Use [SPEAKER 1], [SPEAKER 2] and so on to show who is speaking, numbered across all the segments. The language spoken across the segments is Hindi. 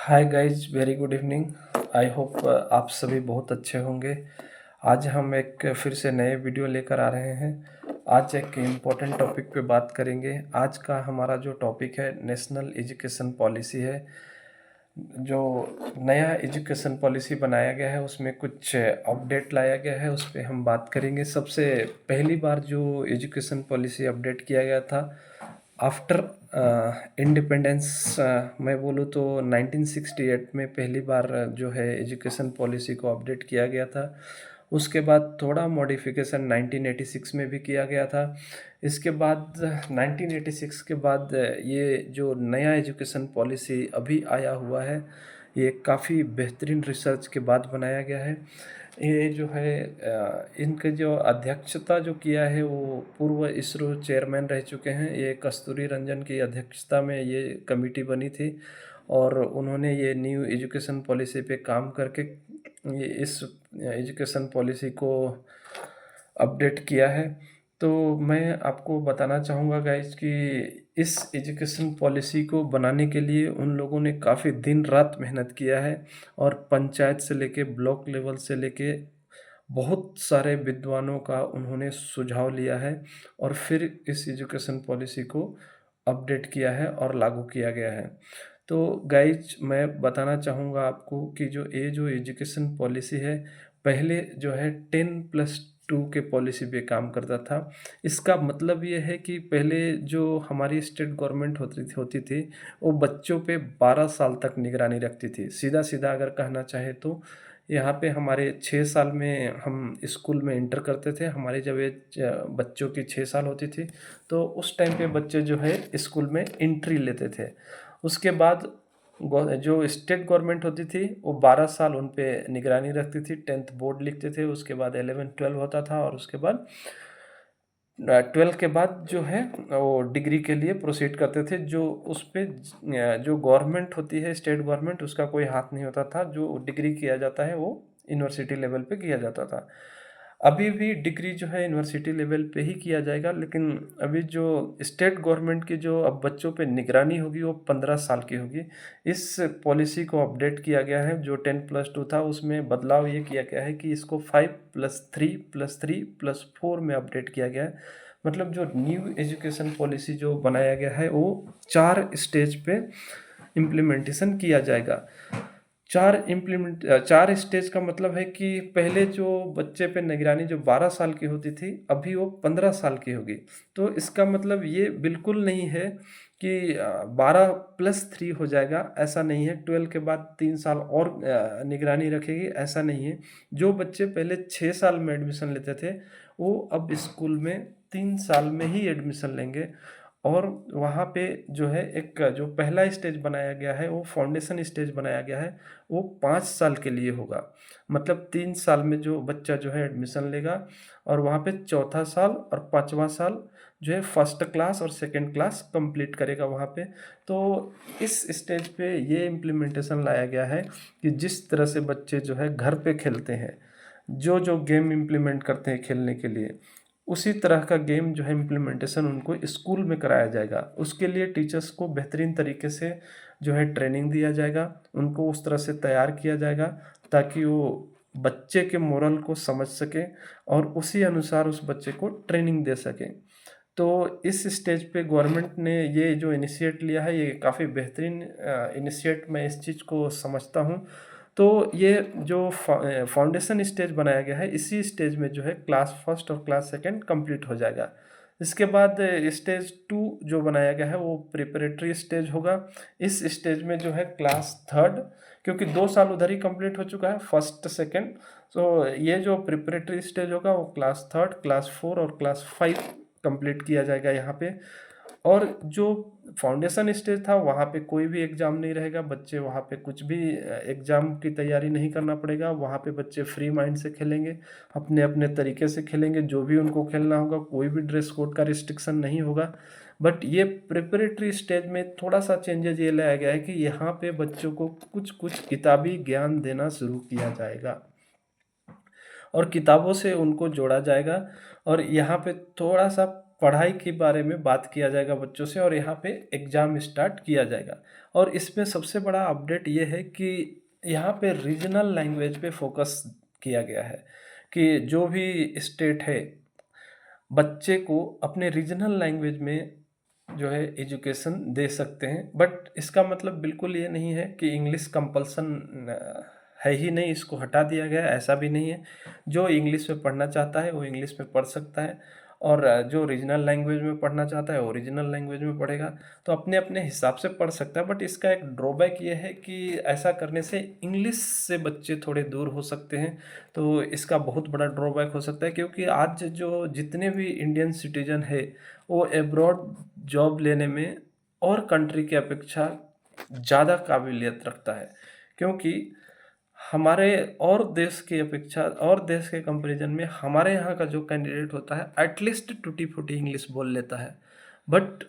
[SPEAKER 1] Hi guys, very good evening. I hope आप सभी बहुत अच्छे होंगे। आज हम एक फिर से नए वीडियो लेकर आ रहे हैं। आज एक इम्पोर्टेंट टॉपिक पे बात करेंगे। आज का हमारा जो टॉपिक है नेशनल एजुकेशन पॉलिसी है। जो नया एजुकेशन पॉलिसी बनाया गया है उसमें कुछ अपडेट लाया गया है, उस पर हम बात करेंगे। सबसे पहली बार जो एजुकेशन पॉलिसी अपडेट किया गया था आफ्टर इंडिपेंडेंस, मैं बोलूँ तो 1968 में पहली बार जो है एजुकेशन पॉलिसी को अपडेट किया गया था। उसके बाद थोड़ा मॉडिफिकेशन 1986 में भी किया गया था। इसके बाद 1986 के बाद ये जो नया एजुकेशन पॉलिसी अभी आया हुआ है, ये काफ़ी बेहतरीन रिसर्च के बाद बनाया गया है। ये जो है इनके जो अध्यक्षता जो किया है वो पूर्व इसरो चेयरमैन रह चुके हैं। ये कस्तूरी रंजन की अध्यक्षता में ये कमेटी बनी थी और उन्होंने ये न्यू एजुकेशन पॉलिसी पे काम करके ये इस एजुकेशन पॉलिसी को अपडेट किया है। तो मैं आपको बताना चाहूँगा गाइज कि इस एजुकेशन पॉलिसी को बनाने के लिए उन लोगों ने काफ़ी दिन रात मेहनत किया है और पंचायत से लेके ब्लॉक लेवल से लेके बहुत सारे विद्वानों का उन्होंने सुझाव लिया है और फिर इस एजुकेशन पॉलिसी को अपडेट किया है और लागू किया गया है। तो गाइज मैं बताना चाहूँगा आपको कि जो एजुकेशन पॉलिसी है, पहले जो है 10+2 के पॉलिसी पे काम करता था। इसका मतलब ये है कि पहले जो हमारी स्टेट गवर्नमेंट होती थी वो बच्चों पे 12 साल तक निगरानी रखती थी। सीधा सीधा अगर कहना चाहे तो यहाँ पे हमारे 6 साल में हम स्कूल में इंटर करते थे। हमारी जब एज बच्चों की 6 साल होती थी तो उस टाइम पे बच्चे जो है स्कूल में एंट्री लेते थे। उसके बाद जो स्टेट गवर्नमेंट होती थी वो 12 साल उन पे निगरानी रखती थी। 10th बोर्ड लिखते थे, उसके बाद 11-12 होता था और उसके बाद 12 के बाद जो है वो डिग्री के लिए प्रोसीड करते थे। जो उस पे जो गवर्नमेंट होती है, स्टेट गवर्नमेंट, उसका कोई हाथ नहीं होता था। जो डिग्री किया जाता है वो यूनिवर्सिटी लेवल पे किया जाता था। अभी भी डिग्री जो है यूनिवर्सिटी लेवल पे ही किया जाएगा, लेकिन अभी जो स्टेट गवर्नमेंट की जो अब बच्चों पे निगरानी होगी वो 15 साल की होगी। इस पॉलिसी को अपडेट किया गया है। जो 10+2 था उसमें बदलाव ये किया गया है कि इसको 5+3+3+4 में अपडेट किया गया है। मतलब जो न्यू एजुकेशन पॉलिसी जो बनाया गया है वो 4 स्टेज पे इम्प्लीमेंटेशन किया जाएगा। 4 स्टेज का मतलब है कि पहले जो बच्चे पे निगरानी जो 12 साल की होती थी, अभी वो 15 साल की होगी। तो इसका मतलब ये बिल्कुल नहीं है कि 12+3 हो जाएगा, ऐसा नहीं है। 12 के बाद 3 साल और निगरानी रखेगी, ऐसा नहीं है। जो बच्चे पहले 6 साल में एडमिशन लेते थे वो अब स्कूल में 3 साल में ही एडमिशन लेंगे। और वहाँ पे जो है एक जो पहला स्टेज बनाया गया है वो फाउंडेशन स्टेज बनाया गया है, वो 5 साल के लिए होगा। मतलब 3 साल में जो बच्चा जो है एडमिशन लेगा और वहाँ पे चौथा साल और पाँचवा साल जो है फर्स्ट क्लास और सेकंड क्लास कंप्लीट करेगा वहाँ पे। तो इस स्टेज पे ये इम्प्लीमेंटेशन लाया गया है कि जिस तरह से बच्चे जो है घर पे खेलते हैं, जो जो गेम इम्प्लीमेंट करते हैं खेलने के लिए, उसी तरह का गेम जो है इम्प्लीमेंटेशन उनको स्कूल में कराया जाएगा। उसके लिए टीचर्स को बेहतरीन तरीके से जो है ट्रेनिंग दिया जाएगा, उनको उस तरह से तैयार किया जाएगा ताकि वो बच्चे के मोरल को समझ सकें और उसी अनुसार उस बच्चे को ट्रेनिंग दे सकें। तो इस स्टेज पे गवर्नमेंट ने ये जो इनिशिएट लिया है, ये काफ़ी बेहतरीन इनिशिएट मैं इस चीज़ को समझता हूँ। तो ये जो फाउंडेशन स्टेज बनाया गया है, इसी स्टेज में जो है क्लास फर्स्ट और क्लास सेकंड कंप्लीट हो जाएगा। इसके बाद स्टेज 2 जो बनाया गया है वो प्रिपरेटरी स्टेज होगा। इस स्टेज में जो है क्लास थर्ड, क्योंकि 2 साल उधर ही कंप्लीट हो चुका है, फर्स्ट सेकंड। तो ये जो प्रिपरेटरी स्टेज होगा वो क्लास थर्ड, क्लास 4 और क्लास 5 कंप्लीट किया जाएगा यहाँ पे। और जो फाउंडेशन स्टेज था वहाँ पे कोई भी एग्ज़ाम नहीं रहेगा। बच्चे वहाँ पे कुछ भी एग्ज़ाम की तैयारी नहीं करना पड़ेगा। वहाँ पे बच्चे फ्री माइंड से खेलेंगे, अपने अपने तरीके से खेलेंगे, जो भी उनको खेलना होगा। कोई भी ड्रेस कोड का रिस्ट्रिक्शन नहीं होगा। बट ये प्रिपरेटरी स्टेज में थोड़ा सा चेंजेस ये लाया गया है कि यहाँ पे बच्चों को कुछ कुछ किताबी ज्ञान देना शुरू किया जाएगा और किताबों से उनको जोड़ा जाएगा। और यहाँ पे थोड़ा सा पढ़ाई के बारे में बात किया जाएगा बच्चों से और यहाँ पे एग्ज़ाम स्टार्ट किया जाएगा। और इसमें सबसे बड़ा अपडेट ये है कि यहाँ पे रीजनल लैंग्वेज पे फोकस किया गया है कि जो भी स्टेट है, बच्चे को अपने रीजनल लैंग्वेज में जो है एजुकेशन दे सकते हैं। बट इसका मतलब बिल्कुल ये नहीं है कि इंग्लिश कंपल्सन है ही नहीं, इसको हटा दिया गया है, ऐसा भी नहीं है। जो इंग्लिश में पढ़ना चाहता है वो इंग्लिश में पढ़ सकता है और जो रीजनल लैंग्वेज में पढ़ना चाहता है वो रीजनल लैंग्वेज में पढ़ेगा। तो अपने अपने हिसाब से पढ़ सकता है। बट इसका एक ड्रॉबैक ये है कि ऐसा करने से इंग्लिश से बच्चे थोड़े दूर हो सकते हैं। तो इसका बहुत बड़ा ड्रॉबैक हो सकता है, क्योंकि आज जो जितने भी इंडियन सिटीजन है वो एब्रॉड जॉब लेने में और कंट्री की अपेक्षा ज़्यादा काबिलियत रखता है। क्योंकि हमारे और देश की अपेक्षा और देश के कंपैरिजन में हमारे यहाँ का जो कैंडिडेट होता है एटलीस्ट टूटी फूटी इंग्लिश बोल लेता है। बट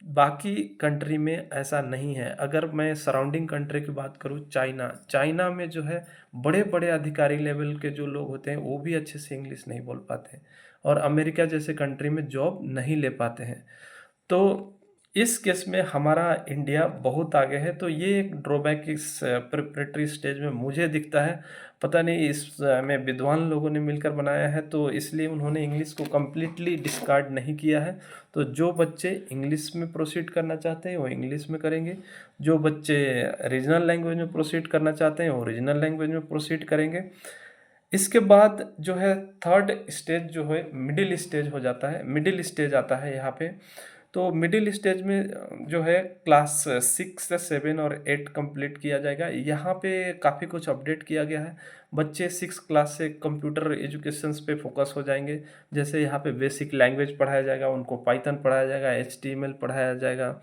[SPEAKER 1] बाकी कंट्री में ऐसा नहीं है। अगर मैं सराउंडिंग कंट्री की बात करूँ, चाइना में जो है बड़े बड़े अधिकारी लेवल के जो लोग होते हैं वो भी अच्छे से इंग्लिश नहीं बोल पाते और अमेरिका जैसे कंट्री में जॉब नहीं ले पाते हैं। तो इस केस में हमारा इंडिया बहुत आगे है। तो ये एक ड्रॉबैक इस प्रिपरेटरी स्टेज में मुझे दिखता है। पता नहीं इसमें विद्वान लोगों ने मिलकर बनाया है तो इसलिए उन्होंने इंग्लिश को कम्प्लीटली डिस्कार्ड नहीं किया है। तो जो बच्चे इंग्लिश में प्रोसीड करना चाहते हैं वो इंग्लिश में करेंगे, जो बच्चे रीजनल लैंग्वेज में प्रोसीड करना चाहते हैं वो रीजनल लैंग्वेज में प्रोसीड करेंगे। इसके बाद जो है थर्ड स्टेज जो है मिडिल स्टेज हो जाता है, मिडिल स्टेज आता है यहाँ पे। तो मिडिल स्टेज में जो है क्लास 6 7 और 8 कंप्लीट किया जाएगा। यहाँ पे काफ़ी कुछ अपडेट किया गया है। बच्चे 6 क्लास से कंप्यूटर एजुकेशंस पे फोकस हो जाएंगे। जैसे यहाँ पे बेसिक लैंग्वेज पढ़ाया जाएगा, उनको पाइथन पढ़ाया जाएगा, HTML पढ़ाया जाएगा,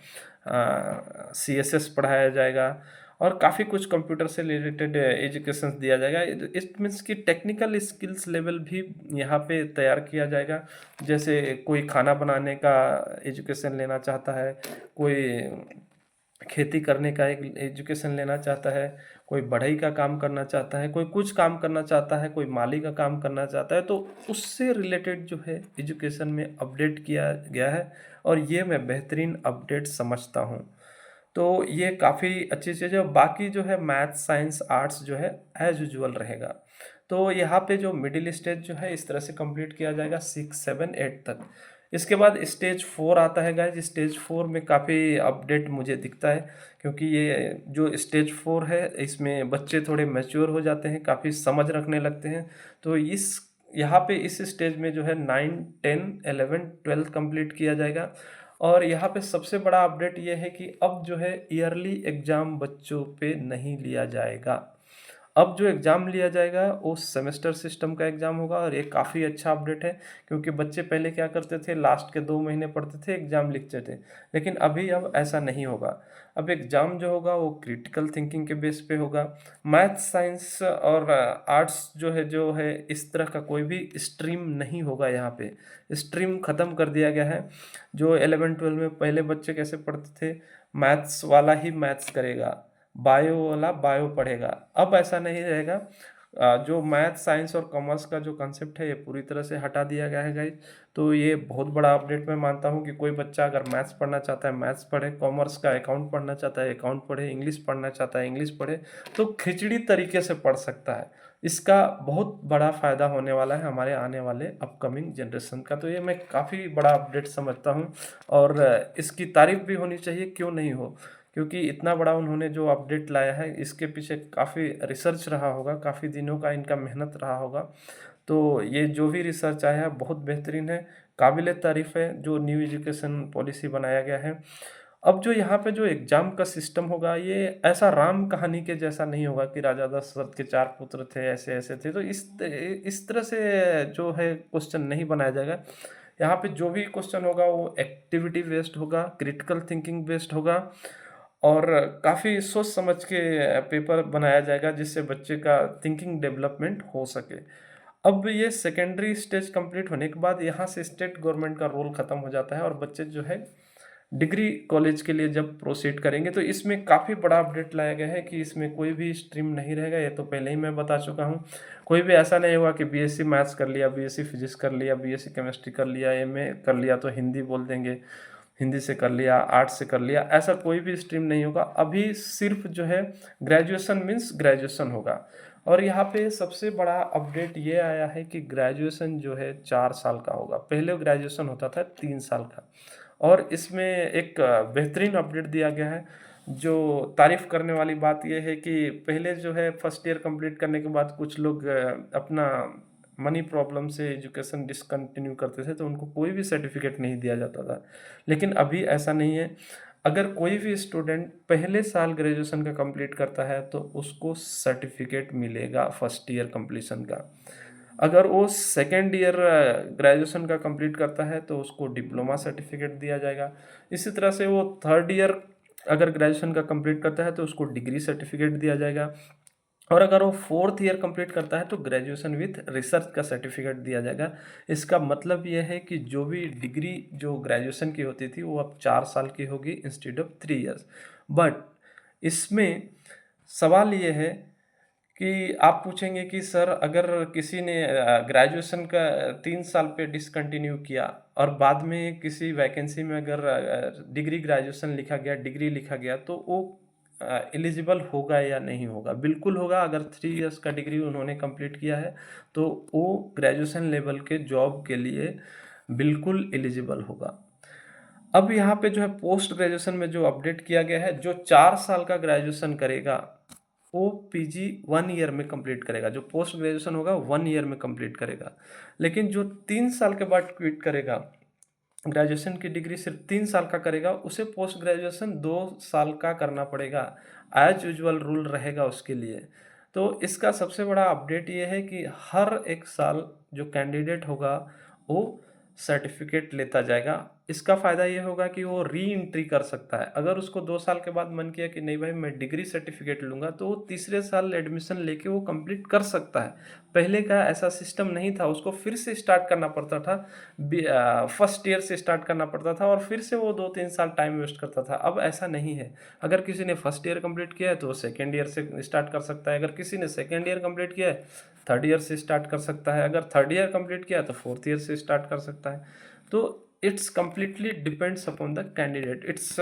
[SPEAKER 1] CSS पढ़ाया जाएगा और काफ़ी कुछ कंप्यूटर से रिलेटेड एजुकेशन दिया जाएगा। इट मीन्स कि टेक्निकल स्किल्स लेवल भी यहाँ पे तैयार किया जाएगा। जैसे कोई खाना बनाने का एजुकेशन लेना चाहता है, कोई खेती करने का एक एजुकेशन लेना चाहता है, कोई बढ़ई का काम करना चाहता है, कोई कुछ काम करना चाहता है, कोई माली का काम करना चाहता है, तो उससे रिलेटेड जो है एजुकेशन में अपडेट किया गया है और ये मैं बेहतरीन अपडेट समझता हूँ। तो ये काफ़ी अच्छी चीज़ है। बाकी जो है मैथ साइंस आर्ट्स जो है एज यूजुअल रहेगा। तो यहाँ पे जो मिडिल स्टेज जो है इस तरह से कंप्लीट किया जाएगा 6 7 8 तक। इसके बाद स्टेज 4 आता है गाइज। स्टेज 4 में काफ़ी अपडेट मुझे दिखता है, क्योंकि ये जो स्टेज 4 है इसमें बच्चे थोड़े मैच्योर हो जाते हैं, काफ़ी समझ रखने लगते हैं। तो इस यहाँ पे इस स्टेज में जो है 9 10 11 12 कंप्लीट किया जाएगा। और यहाँ पे सबसे बड़ा अपडेट ये है कि अब जो है ईयरली एग्ज़ाम बच्चों पे नहीं लिया जाएगा। अब जो एग्ज़ाम लिया जाएगा वो सेमेस्टर सिस्टम का एग्ज़ाम होगा और ये काफ़ी अच्छा अपडेट है, क्योंकि बच्चे पहले क्या करते थे, लास्ट के 2 महीने पढ़ते थे, एग्ज़ाम लिखते थे। लेकिन अभी अब ऐसा नहीं होगा। अब एग्ज़ाम जो होगा वो क्रिटिकल थिंकिंग के बेस पे होगा। मैथ साइंस और आर्ट्स जो है इस तरह का कोई भी स्ट्रीम नहीं होगा यहाँ पे। स्ट्रीम ख़त्म कर दिया गया है। जो 11-12 में पहले बच्चे कैसे पढ़ते थे, मैथ्स वाला ही मैथ्स करेगा, बायो वाला बायो पढ़ेगा। अब ऐसा नहीं रहेगा। जो मैथ साइंस और कॉमर्स का जो कंसेप्ट है ये पूरी तरह से हटा दिया गया है गाइज। तो ये बहुत बड़ा अपडेट मैं मानता हूँ कि कोई बच्चा अगर मैथ्स पढ़ना चाहता है मैथ्स पढ़े, कॉमर्स का अकाउंट पढ़ना चाहता है अकाउंट पढ़े, इंग्लिश पढ़ना चाहता है इंग्लिश पढ़े, तो खिचड़ी तरीके से पढ़ सकता है। इसका बहुत बड़ा फ़ायदा होने वाला है हमारे आने वाले अपकमिंग जनरेशन का। तो ये मैं काफ़ी बड़ा अपडेट समझता हूँ और इसकी तारीफ़ भी होनी चाहिए, क्यों नहीं हो, क्योंकि इतना बड़ा उन्होंने जो अपडेट लाया है इसके पीछे काफ़ी रिसर्च रहा होगा, काफ़ी दिनों का इनका मेहनत रहा होगा। तो ये जो भी रिसर्च आया है बहुत बेहतरीन है, काबिल तारीफ़ है जो न्यू एजुकेशन पॉलिसी बनाया गया है। अब जो यहाँ पे जो एग्ज़ाम का सिस्टम होगा ये ऐसा राम कहानी के जैसा नहीं होगा कि राजा दशरथ के 4 पुत्र थे, ऐसे-ऐसे थे। तो इस तरह से जो है क्वेश्चन नहीं बनाया जाएगा। यहाँ पे जो भी क्वेश्चन होगा वो एक्टिविटी बेस्ड होगा, क्रिटिकल थिंकिंग बेस्ड होगा और काफ़ी सोच समझ के पेपर बनाया जाएगा जिससे बच्चे का थिंकिंग डेवलपमेंट हो सके। अब ये सेकेंडरी स्टेज कंप्लीट होने के बाद यहाँ से स्टेट गवर्नमेंट का रोल ख़त्म हो जाता है और बच्चे जो है डिग्री कॉलेज के लिए जब प्रोसीड करेंगे तो इसमें काफ़ी बड़ा अपडेट लाया गया है कि इसमें कोई भी स्ट्रीम नहीं रहेगा। ये तो पहले ही मैं बता चुका हूँ। कोई भी ऐसा नहीं होगा कि बीएससी मैथ्स कर लिया, बीएससी फिजिक्स कर लिया, बीएससी केमिस्ट्री कर लिया, एमए कर लिया तो हिंदी बोल देंगे, हिंदी से कर लिया, आर्ट्स से कर लिया, ऐसा कोई भी स्ट्रीम नहीं होगा। अभी सिर्फ जो है ग्रेजुएशन मीन्स ग्रेजुएशन होगा। और यहाँ पे सबसे बड़ा अपडेट ये आया है कि ग्रेजुएशन जो है 4 साल का होगा, पहले ग्रेजुएशन होता था 3 साल का। और इसमें एक बेहतरीन अपडेट दिया गया है। जो तारीफ़ करने वाली बात यह है कि पहले जो है फर्स्ट ईयर कंप्लीट करने के बाद कुछ लोग अपना मनी प्रॉब्लम से एजुकेशन डिसकंटिन्यू करते थे तो उनको कोई भी सर्टिफिकेट नहीं दिया जाता था। लेकिन अभी ऐसा नहीं है। अगर कोई भी स्टूडेंट पहले साल ग्रेजुएशन का कंप्लीट करता है तो उसको सर्टिफिकेट मिलेगा फर्स्ट ईयर कंप्लीशन का। अगर वो सेकेंड ईयर ग्रेजुएशन का कंप्लीट करता है तो उसको डिप्लोमा सर्टिफिकेट दिया जाएगा। इसी तरह से वो थर्ड ईयर अगर ग्रेजुएशन का कंप्लीट करता है तो उसको डिग्री सर्टिफिकेट दिया जाएगा। और अगर वो फोर्थ ईयर कंप्लीट करता है तो ग्रेजुएशन विथ रिसर्च का सर्टिफिकेट दिया जाएगा। इसका मतलब ये है कि जो भी डिग्री जो ग्रेजुएशन की होती थी वो अब 4 साल की होगी इंस्टेड ऑफ 3 इयर्स। बट इसमें सवाल ये है कि आप पूछेंगे कि सर अगर किसी ने ग्रेजुएशन का 3 साल पे डिसकंटिन्यू किया और बाद में किसी वैकेंसी में अगर डिग्री ग्रेजुएशन लिखा गया, डिग्री लिखा गया तो वो एलिजिबल होगा या नहीं होगा? बिल्कुल होगा। अगर 3 इयर्स का डिग्री उन्होंने कंप्लीट किया है तो वो ग्रेजुएशन लेवल के जॉब के लिए बिल्कुल एलिजिबल होगा। अब यहाँ पे जो है पोस्ट ग्रेजुएशन में जो अपडेट किया गया है, जो 4 साल का ग्रेजुएशन करेगा वो पीजी 1 ईयर में कंप्लीट करेगा। जो पोस्ट ग्रेजुएशन होगा 1 ईयर में कंप्लीट करेगा। लेकिन जो 3 साल के बाद क्विट करेगा, ग्रेजुएशन की डिग्री सिर्फ 3 साल का करेगा, उसे पोस्ट ग्रेजुएशन 2 साल का करना पड़ेगा। एज यूजुअल रूल रहेगा उसके लिए। तो इसका सबसे बड़ा अपडेट ये है कि हर एक साल जो कैंडिडेट होगा वो सर्टिफिकेट लेता जाएगा। इसका फ़ायदा ये होगा कि वो री एंट्री कर सकता है। अगर उसको 2 साल के बाद मन किया कि नहीं भाई मैं डिग्री सर्टिफिकेट लूँगा तो वो तीसरे साल एडमिशन लेके वो कंप्लीट कर सकता है। पहले का ऐसा सिस्टम नहीं था, उसको फिर से स्टार्ट करना पड़ता था, फर्स्ट ईयर से स्टार्ट करना पड़ता था और फिर से वो 2-3 साल टाइम वेस्ट करता था। अब ऐसा नहीं है। अगर किसी ने फर्स्ट ईयर कंप्लीट किया है तो वो सेकेंड ईयर से स्टार्ट कर सकता है। अगर किसी ने सेकेंड ईयर कंप्लीट किया है थर्ड ईयर से स्टार्ट कर सकता है। अगर थर्ड ईयर कंप्लीट किया तो फोर्थ ईयर से स्टार्ट कर सकता है। तो it's completely depends upon the candidate. It's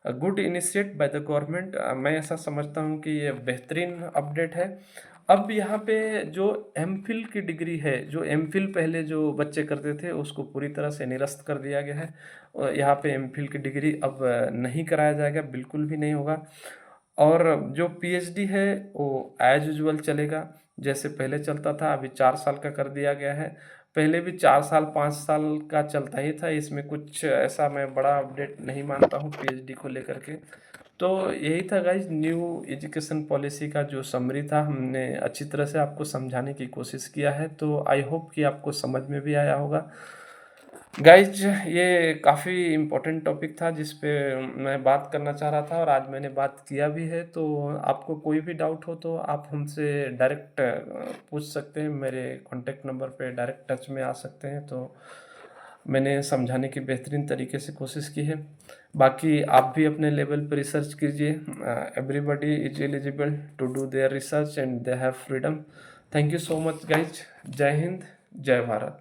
[SPEAKER 1] good initiate by the government. मैं ऐसा समझता हूँ कि ये बेहतरीन अपडेट है। अब यहाँ पे जो एमफिल की डिग्री है, जो एमफिल पहले जो बच्चे करते थे उसको पूरी तरह से निरस्त कर दिया गया है। और यहाँ पे एमफिल की डिग्री अब नहीं कराया जाएगा, बिल्कुल भी नहीं होगा। और जो पीएचडी है वो एज यूजुअल चलेगा, जैसे पहले चलता था। अभी 4 साल का कर दिया गया है। पहले भी 4 साल 5 साल का चलता ही था। इसमें कुछ ऐसा मैं बड़ा अपडेट नहीं मानता हूँ पीएचडी को लेकर के। तो यही था गाइज न्यू एजुकेशन पॉलिसी का जो समरी था, हमने अच्छी तरह से आपको समझाने की कोशिश किया है। तो आई होप कि आपको समझ में भी आया होगा। गाइज ये काफ़ी इम्पोर्टेंट टॉपिक था जिस पे मैं बात करना चाह रहा था और आज मैंने बात किया भी है। तो आपको कोई भी डाउट हो तो आप हमसे डायरेक्ट पूछ सकते हैं। मेरे कॉन्टेक्ट नंबर पे डायरेक्ट टच में आ सकते हैं। तो मैंने समझाने की बेहतरीन तरीके से कोशिश की है। बाकी आप भी अपने लेवल पे रिसर्च कीजिए। Everybody is eligible to do their research and they have freedom. Thank you so much guys. जय हिंद, जय भारत।